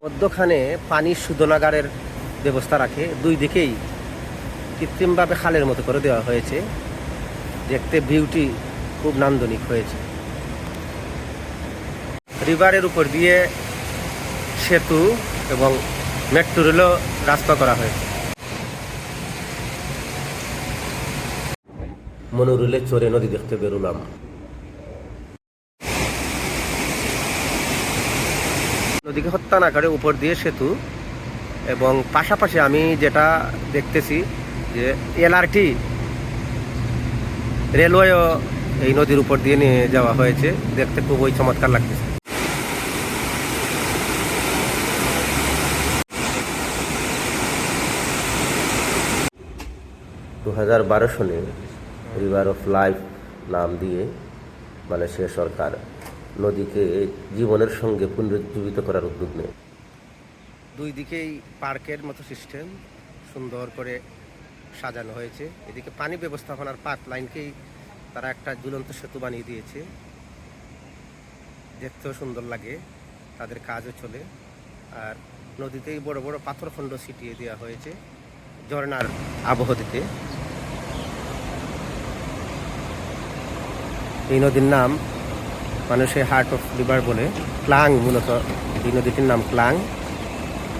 মধ্যখানে পানির শোধনাগারের ব্যবস্থা রাখে, দুই দিকেই কৃত্রিমভাবে খালের মতো করে দেওয়া হয়েছে। দেখতে ভিউটি খুব নান্দনিক হয়েছে। রিভারের উপর দিয়ে সেতু এবং মেট্রো রেলও রাস্তা করা হয়েছে। মনোরেলে চড়ে নদী দেখতে বেরোলাম। নদীকে হত্যা না করে উপর দিয়ে সেতু, এবং পাশাপাশি আমি যেটা দেখতেছি যে এলআরটি রেলওয়েও এই নদীর উপর দিয়ে নিয়ে যাওয়া হয়েছে। দেখতে খুবই চমৎকার লাগতেছে। 2012 সনে রিভার অফ লাইফ নাম দিয়ে মালয়েশিয়া সরকার নদীকে জীবনের সঙ্গে পুনরুজ্জীবিত করার উদ্যোগ নেয়। দুই দিকেই পার্কের মতো সিস্টেম সুন্দর করে সাজানো হয়েছে। এদিকে পানি ব্যবস্থাপনার পাইপ লাইনকেই তারা একটা ঝুলন্ত সেতু বানিয়ে দিয়েছে। দেখতেও সুন্দর লাগে, তাদের কাজও চলে। আর নদীতেই বড় বড় পাথরখণ্ড ছিটিয়ে দেওয়া হয়েছে ঝর্ণার আবহ দিতে। এই নদীর নাম মানুষের হার্ট অফ লিভার বলে, ক্লাং। মূলত এই নদীটির নাম ক্লাং,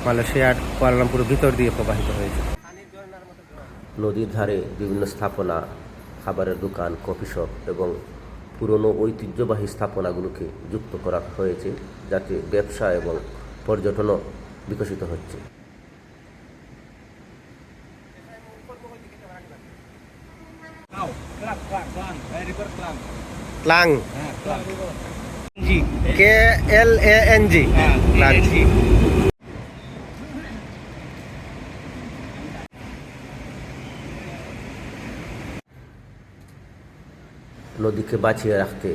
মালয়েশিয়ার কুয়ালালামপুরের ভিতর দিয়ে প্রবাহিত হয়েছে। নদীর ধারে বিভিন্ন স্থাপনা, খাবারের দোকান, কফি শপ এবং পুরনো ঐতিহ্যবাহী স্থাপনাগুলোকে যুক্ত করা হয়েছে, যাতে ব্যবসা এবং পর্যটনও বিকশিত হচ্ছে। ক্লাং, KLANG, নদীকে বাঁচিয়ে রাখতে,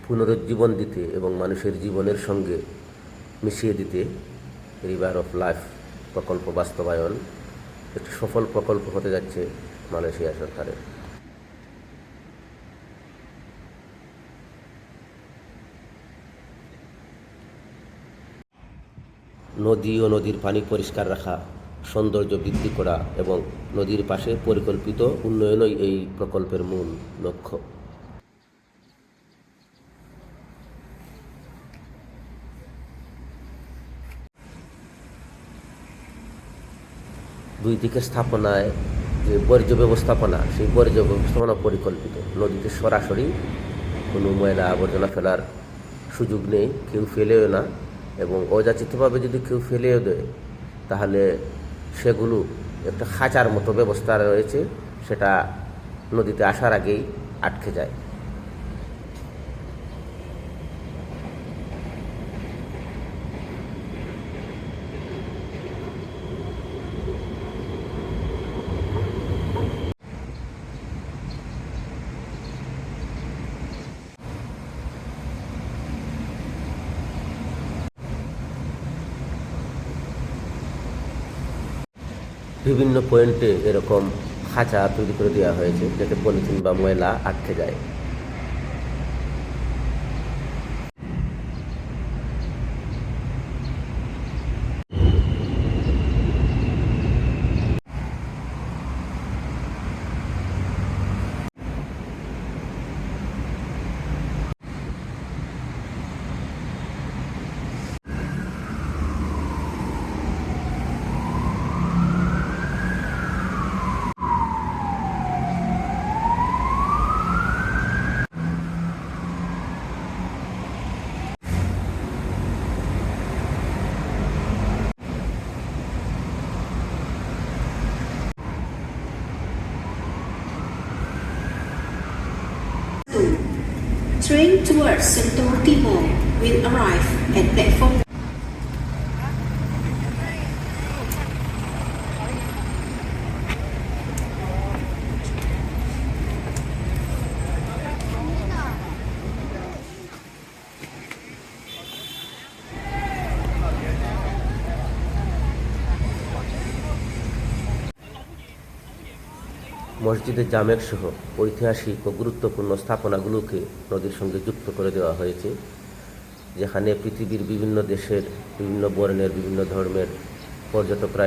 পুনরুজ্জীবন দিতে এবং মানুষের জীবনের সঙ্গে মিশিয়ে দিতে রিভার অফ লাইফ প্রকল্প বাস্তবায়ন একটি সফল প্রকল্প হতে যাচ্ছে মালয়েশিয়া সরকারের। নদী ও নদীর পানি পরিষ্কার রাখা, সৌন্দর্য বৃদ্ধি করা এবং নদীর পাশে পরিকল্পিত উন্নয়নই এই প্রকল্পের মূল লক্ষ্য। দুই দিকের স্থাপনায় যে বর্জ্য ব্যবস্থাপনা, সেই বর্জ্য ব্যবস্থাপনা পরিকল্পিত। নদীতে সরাসরি কোনো ময়লা আবর্জনা ফেলার সুযোগ নেই, কেউ ফেলেও না, এবং অযাচিতভাবে যদি কেউ ফেলেও দেয় তাহলে সেগুলো একটা খাঁচার মতো ব্যবস্থা রয়েছে, সেটা নদীতে আসার আগেই আটকে যায়। বিভিন্ন পয়েন্টে এরকম খাঁচা তৈরি করে দেওয়া হয়েছে, যাতে পলিথিন বা ময়লা আটকে যায়। Train towards Sentul Timur will arrive at platform. মসজিদে জামেক সহ ঐতিহাসিক ও গুরুত্বপূর্ণ স্থাপনাগুলোকে নদীর সঙ্গে যুক্ত করে দেওয়া হয়েছে। যেখানে পৃথিবীর বিভিন্ন দেশের বিভিন্ন বর্ণের বিভিন্ন ধর্মের পর্যটকরা